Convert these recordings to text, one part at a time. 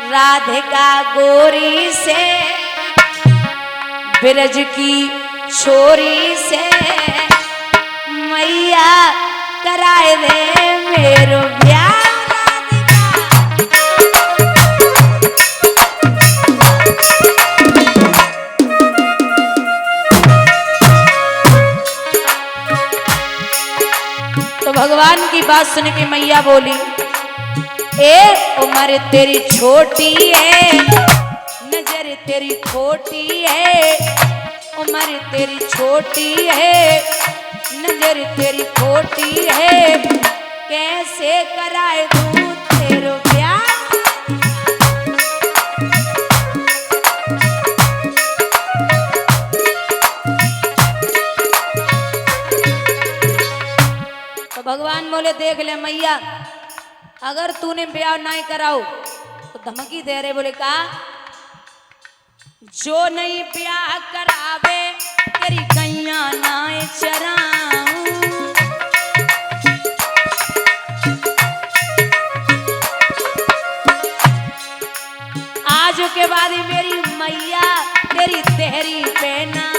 राधिका गोरी से ब्रज की छोरी से मैया कराए दे मेरो ब्याह। तो भगवान की बात सुन के मैया बोली, ए उम्र तेरी छोटी है, नजर तेरी खोटी है, उम्र तेरी छोटी है, नजर तेरी खोटी है, कैसे कराए दूं तेरो ब्याह। तो भगवान बोले, देख ले मैया, अगर तूने ब्याह नहीं कराओ तो धमकी दे रहे। बोले का, जो नहीं ब्याह करावे तेरी गैया नाय चराऊं। आज के बाद मेरी मैया तेरी तेहरी पे ना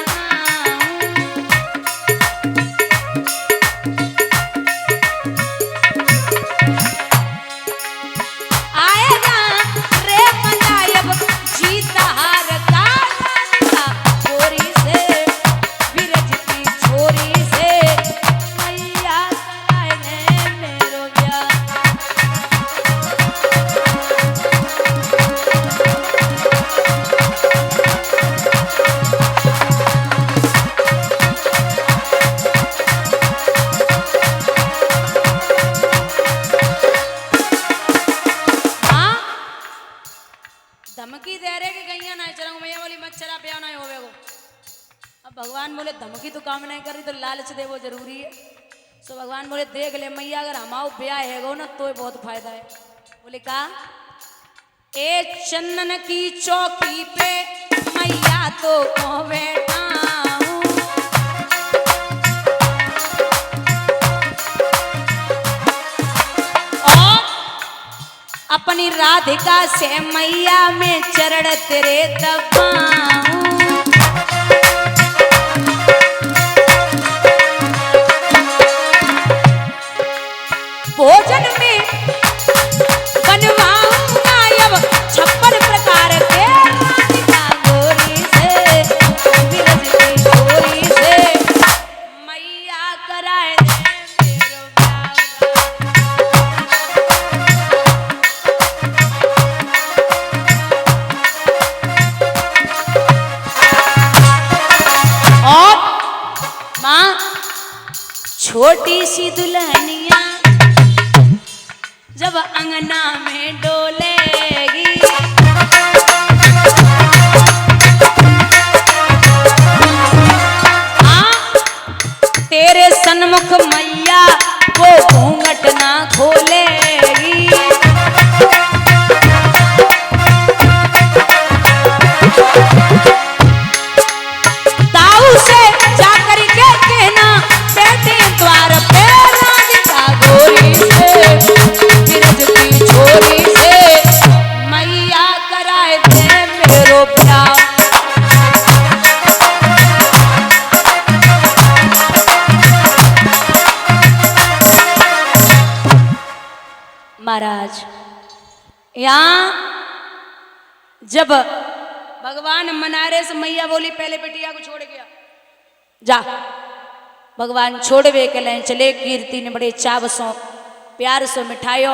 धमकी दे रहे कि गैया नहीं चलाऊं। मैया बोली मत चला, ब्याह नहीं होवे गो। अब भगवान बोले धमकी तो काम नहीं कर रही तो लालच दे वो जरूरी है। तो भगवान बोले, देख ले मैया, अगर हमारा ब्याह है गो ना तो बहुत फायदा है। बोले का, ए चंदन की चौकी पे मैया तो को बैठा हूं, और अपनी राधिका से मैया में चरण तेरे दबाऊं। भोजन में बनवाऊंगा अब 56 प्रकार के, राधिका गोरी से ब्रज की छोरी से मैया कराए दे मेरो ब्याह। और माँ छोटी सी दुल्हनिया जब अंगना में डोलेगी, हाँ तेरे सन्मुख मैया वो घूंघट ना खोलेगी। ताऊ से जाकर के कहना, बैठे द्वार पे राधिका गोरी से ब्रज की छोरी से मैया कराए दे मेरो ब्याह। महाराज यहाँ जब भगवान मनारे से मैया बोली, पहले बेटिया को छोड़ गया, जा। भगवान छोड़वे के लाइन चले। कीर्ति ने बड़े चाव सो प्यार सो मिठायो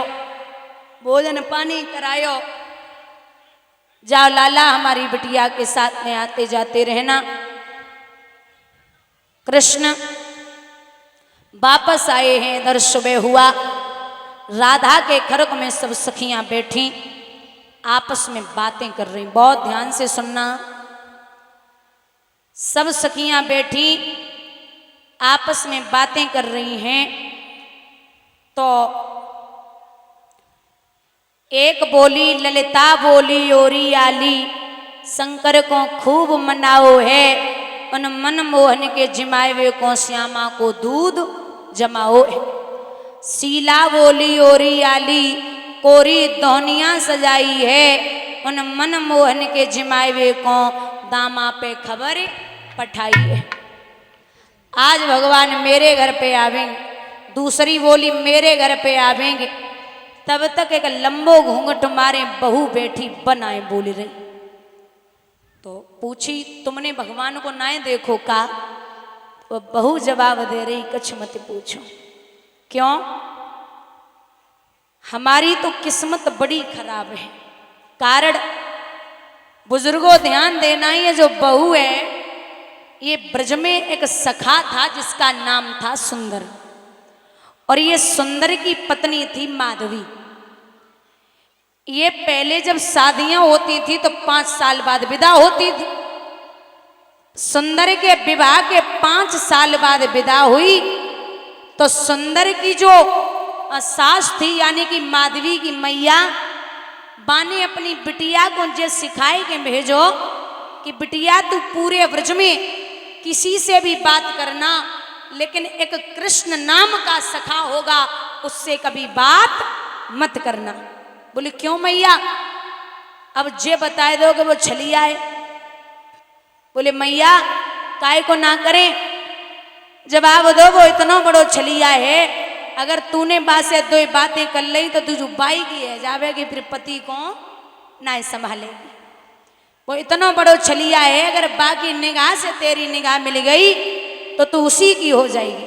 भोजन पानी करायो। जाओ लाला, हमारी बिटिया के साथ में आते जाते रहना। कृष्ण वापस आए हैं। इधर सुबह हुआ, राधा के खरक में सब सखियां बैठी आपस में बातें कर रही। बहुत ध्यान से सुनना। सब सखियां बैठी आपस में बातें कर रही हैं। तो एक बोली, ललिता बोली, ओरी आली शंकर को खूब मनाओ है, उन मनमोहन के जिमावे को श्यामा को दूध जमाओ है। शीला बोली, ओरी आली कोरी दोहनिया सजाई है, उन मन मोहन के जिमावे को दामा पे खबर पठाई है। आज भगवान मेरे घर पे आवेंगे, दूसरी बोली मेरे घर पे आवेंगे, तब तक एक लंबो घूंघट मारे बहू बैठी बनाए बोल रही। तो पूछी तुमने भगवान को ना देखो का? वो बहू जवाब दे रही कुछ मत पूछो। क्यों? हमारी तो किस्मत बड़ी खराब है। कारण बुजुर्गों ध्यान देना, ये जो बहू है ये ब्रज में एक सखा था जिसका नाम था सुंदर, और ये सुंदर की पत्नी थी माधवी। ये पहले जब शादियां होती थी तो 5 साल बाद विदा होती थी। सुंदर के विवाह के 5 साल बाद विदा हुई तो सुंदर की जो सास थी यानी कि माधवी की मैया बाने अपनी बिटिया को जे सिखाए के भेजो कि बिटिया तू पूरे ब्रज में किसी से भी बात करना, लेकिन एक कृष्ण नाम का सखा होगा उससे कभी बात मत करना। बोले क्यों मैया? अब जे बताए दो कि वो छलिया है। बोले मैया काय को ना करें, जवाब दो वो इतना बड़ो छलिया है, अगर तूने बासे 2 बातें कर ली तो तुझे बाई की है जावेगी, फिर पति को ना संभालेगी। वो इतना बड़ो छलिया है, अगर बाकी निगाह से तेरी निगाह मिल गई तो तू उसी की हो जाएगी।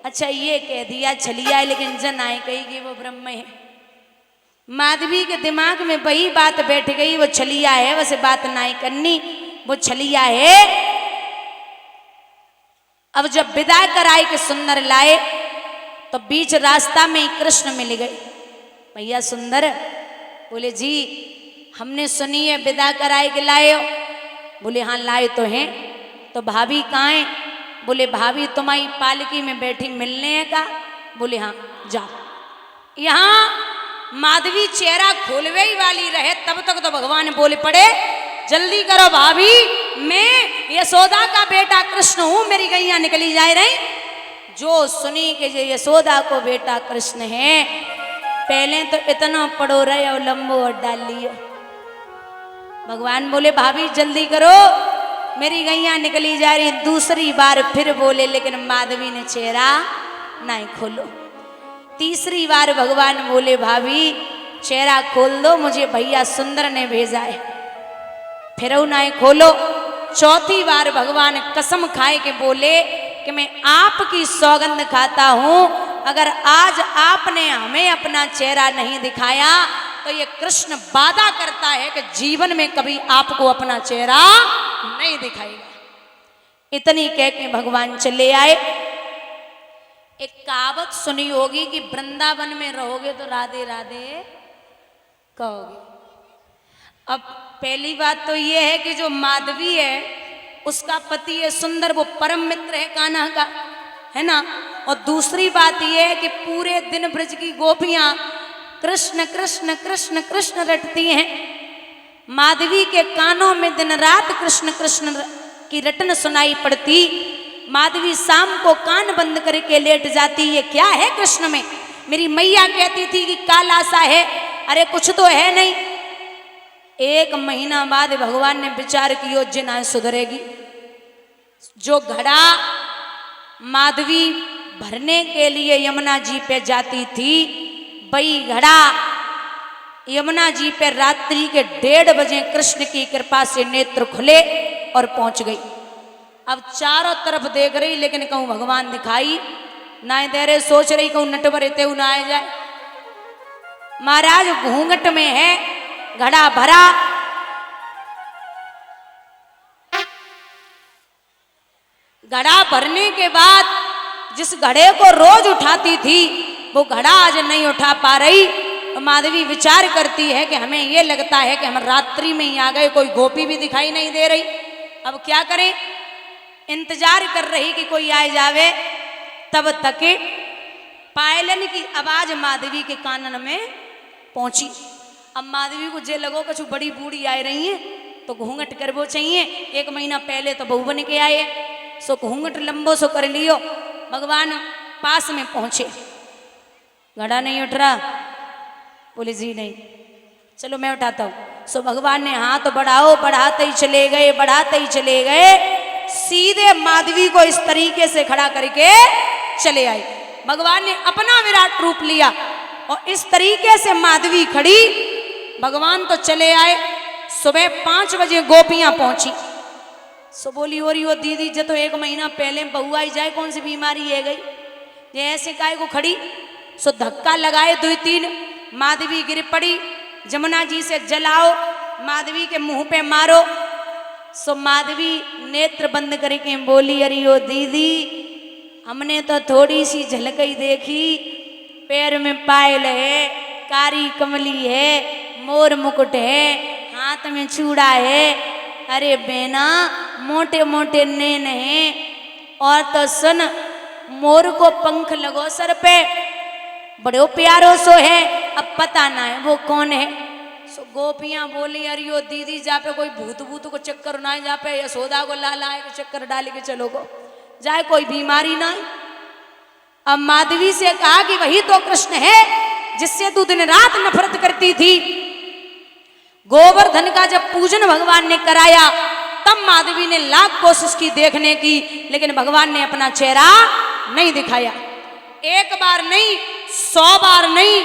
अच्छा ये कह दिया छलिया है, लेकिन जन आए कहेगी वो ब्रह्म है। माधवी के दिमाग में वही बात बैठ गई, वो छलिया है, वैसे बात ना ही करनी, वो छलिया है। अब जब विदा कराई के सुंदर लाए तो बीच रास्ता में ही कृष्ण मिल गए। भैया सुंदर? बोले जी हमने सुनी है विदा कराए के लाए हो। बोले हाँ लाए तो हैं। तो भाभी कहाँ है? बोले भाभी तुम्हारी पालकी में बैठी मिलने है का? बोले हाँ जाओ। यहाँ माधवी चेहरा खोलवे ही वाली रहे तब तक तो भगवान बोले पड़े जल्दी करो भाभी, मैं यशोदा का बेटा कृष्ण हूं, मेरी गैया निकली जा रही। जो सुनी कि यशोदा को बेटा कृष्ण है, पहले तो इतना पड़ो रहे और लंबो और डाल लियो। भगवान बोले भाभी जल्दी करो, मेरी गैया निकली जा रही। दूसरी बार फिर बोले, लेकिन माधवी ने चेहरा नहीं खोलो। तीसरी बार भगवान बोले भाभी चेहरा खोल दो, मुझे भैया सुंदर ने भेजा है। फिर नहीं खोलो। चौथी बार भगवान कसम खाए के बोले कि मैं आपकी सौगंध खाता हूं, अगर आज आपने हमें अपना चेहरा नहीं दिखाया तो ये कृष्ण वादा करता है कि जीवन में कभी आपको अपना चेहरा नहीं दिखाएगा। इतनी कह के भगवान चले आए। एक कहावत सुनी होगी कि वृंदावन में रहोगे तो राधे राधे कहोगे। अब पहली बात तो ये है कि जो माधवी है उसका पति है सुंदर, वो परम मित्र है कान्हा का, है ना। और दूसरी बात ये है कि पूरे दिन ब्रज की गोपियां कृष्ण कृष्ण कृष्ण कृष्ण रटती हैं। माधवी के कानों में दिन रात कृष्ण कृष्ण की रटन सुनाई पड़ती। माधवी शाम को कान बंद करके लेट जाती, ये क्या है कृष्ण में? मेरी मैया कहती थी कि काला सा है, अरे कुछ तो है नहीं। 1 महीना बाद भगवान ने विचार किया जिना सुधरेगी। जो घड़ा माधवी भरने के लिए यमुना जी पे जाती थी, वही घड़ा यमुना जी पे रात्रि के 1:30 बजे कृष्ण की कृपा से नेत्र खुले और पहुंच गई। अब चारों तरफ देख रही, लेकिन कहूँ भगवान दिखाई ना दे रहे। सोच रही कहूँ नटवर इते ना आ जाए। महाराज घूंघट में है, घड़ा भरा। घड़ा भरने के बाद जिस घड़े को रोज उठाती थी वो घड़ा आज नहीं उठा पा रही। तो माधवी विचार करती है कि हमें ये लगता है कि हम रात्रि में ही आ गए, कोई गोपी भी दिखाई नहीं दे रही। अब क्या करें? इंतजार कर रही कि कोई आए जावे। तब तक पायलन की आवाज माधवी के कानन में पहुंची। अब माधवी को जे लगो कुछ बड़ी बूढ़ी आ रही है तो घूंघट करबो चाहिए। 1 महीना पहले तो बहू बन के आए, सो घूंघट लंबो सो कर लियो। भगवान पास में पहुंचे, घड़ा नहीं उठ रहा। बोले जी नहीं, चलो मैं उठाता हूँ। सो भगवान ने हाथ बढ़ाओ, बढ़ाते ही चले गए, बढ़ाते ही चले गए, सीधे माधवी को इस तरीके से खड़ा करके चले आए। भगवान ने अपना विराट रूप लिया और इस तरीके से माधवी खड़ी, भगवान तो चले आए। सुबह 5 बजे गोपियां पहुंची। सो बोली हो रही हो दीदी जो तो 1 महीना पहले बहू आई जाए, कौन सी बीमारी है गई ये ऐसे काय को खड़ी। सो धक्का लगाए 2-3, माधवी गिर पड़ी। जमुना जी से जलाओ, माधवी के मुंह पे मारो। सो माधवी नेत्र बंद करके बोली अरे ओ दीदी हमने तो थोड़ी सी झलक ही देखी, पैर में पायल है, कारी कमली है, मोर मुकुट है, हाथ में चूड़ा है। अरे बेना मोटे मोटे नैन है, और तो सुन मोर को पंख लगो सर पे, बड़ो प्यारो सो है, अब पता ना है वो कौन है। सो गोपियां बोली अरे ओ दीदी जा पे कोई भूत भूत को चक्कर ना, जा पे यशोदा को लाला के चक्कर डाल के चलो गो जाए, कोई बीमारी ना। अब माधवी से कहा कि वही तो कृष्ण है जिससे तू दिन रात नफरत करती थी। गोवर्धन का जब पूजन भगवान ने कराया तब माधवी ने लाख कोशिश की देखने की, लेकिन भगवान ने अपना चेहरा नहीं दिखाया। 1 बार नहीं, 100 बार नहीं,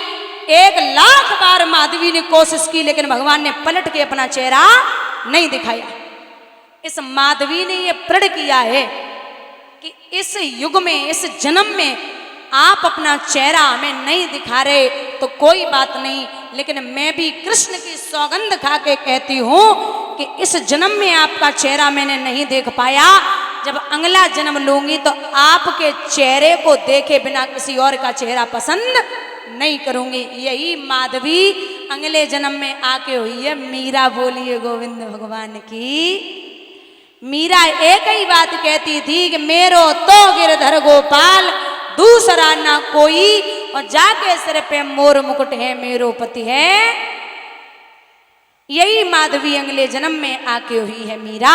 1,00,000 बार माधवी ने कोशिश की, लेकिन भगवान ने पलट के अपना चेहरा नहीं दिखाया। इस माधवी ने यह प्रण किया है कि इस युग में, इस जन्म में आप अपना चेहरा हमें नहीं दिखा रहे तो कोई बात नहीं, लेकिन मैं भी कृष्ण की सौगंध खा के कहती हूं कि इस जन्म में आपका चेहरा मैंने नहीं देख पाया, जब अगला जन्म लूंगी तो आपके चेहरे को देखे बिना किसी और का चेहरा पसंद नहीं करूंगी। यही माधवी अगले जन्म में आके हुई है। मीरा बोलिए गोविंद भगवान की। मीरा एक ही बात कहती थी कि मेरो तो गिरधर गोपाल दूसरा ना कोई, और जाके सिर पे मोर मुकुट है मेरो पति है। यही माधवी अगले जन्म में आके हुई है मीरा।